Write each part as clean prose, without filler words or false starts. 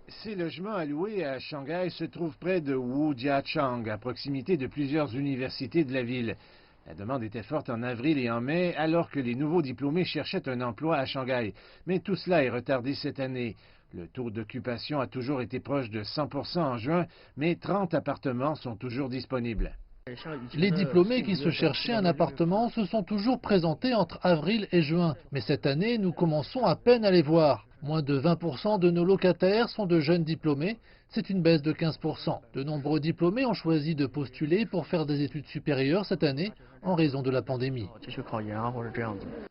Ces logements alloués à Shanghai se trouvent près de Wujiachang, à proximité de plusieurs universités de la ville. La demande était forte en avril et en mai, alors que les nouveaux diplômés cherchaient un emploi à Shanghai. Mais tout cela est retardé cette année. Le taux d'occupation a toujours été proche de 100% en juin, mais 30 appartements sont toujours disponibles. Les diplômés qui se cherchaient un appartement se sont toujours présentés entre avril et juin. Mais cette année, nous commençons à peine à les voir. Moins de 20% de nos locataires sont de jeunes diplômés. C'est une baisse de 15%. De nombreux diplômés ont choisi de postuler pour faire des études supérieures cette année en raison de la pandémie.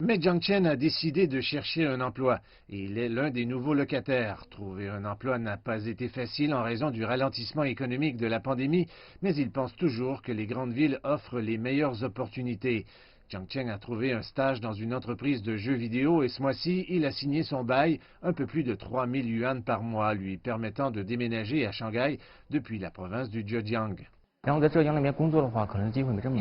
Mais Jiang Chen a décidé de chercher un emploi et il est l'un des nouveaux locataires. Trouver un emploi n'a pas été facile en raison du ralentissement économique de la pandémie, mais il pense toujours que les grandes villes offrent les meilleures opportunités. Jiang Chen a trouvé un stage dans une entreprise de jeux vidéo et ce mois-ci, il a signé son bail, un peu plus de 3000 yuan par mois, lui permettant de déménager à Shanghai depuis la province du Zhejiang. Il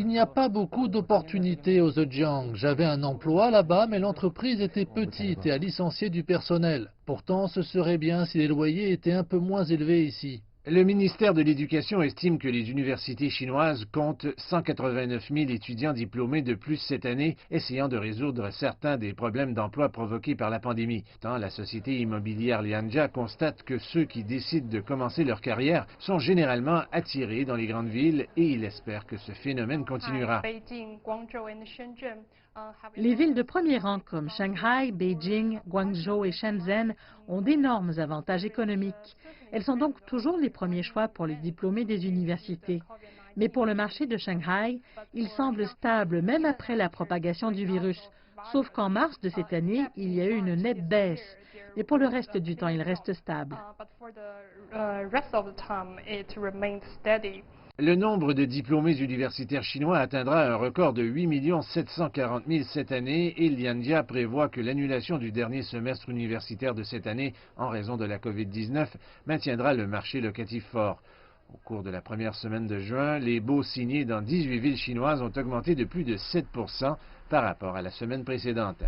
n'y a pas beaucoup d'opportunités au Zhejiang. J'avais un emploi là-bas, mais l'entreprise était petite et a licencié du personnel. Pourtant, ce serait bien si les loyers étaient un peu moins élevés ici. Le ministère de l'Éducation estime que les universités chinoises comptent 189 000 étudiants diplômés de plus cette année, essayant de résoudre certains des problèmes d'emploi provoqués par la pandémie. Tant la société immobilière Lianjia constate que ceux qui décident de commencer leur carrière sont généralement attirés dans les grandes villes et il espère que ce phénomène continuera. Les villes de premier rang comme Shanghai, Beijing, Guangzhou et Shenzhen ont d'énormes avantages économiques. Elles sont donc toujours les premiers choix pour les diplômés des universités. Mais pour le marché de Shanghai, il semble stable même après la propagation du virus. Sauf qu'en mars de cette année, il y a eu une nette baisse. Mais pour le reste du temps, il reste stable. Le nombre de diplômés universitaires chinois atteindra un record de 8 740 000 cette année et Lianjia prévoit que l'annulation du dernier semestre universitaire de cette année en raison de la COVID-19 maintiendra le marché locatif fort. Au cours de la première semaine de juin, les baux signés dans 18 villes chinoises ont augmenté de plus de 7% par rapport à la semaine précédente.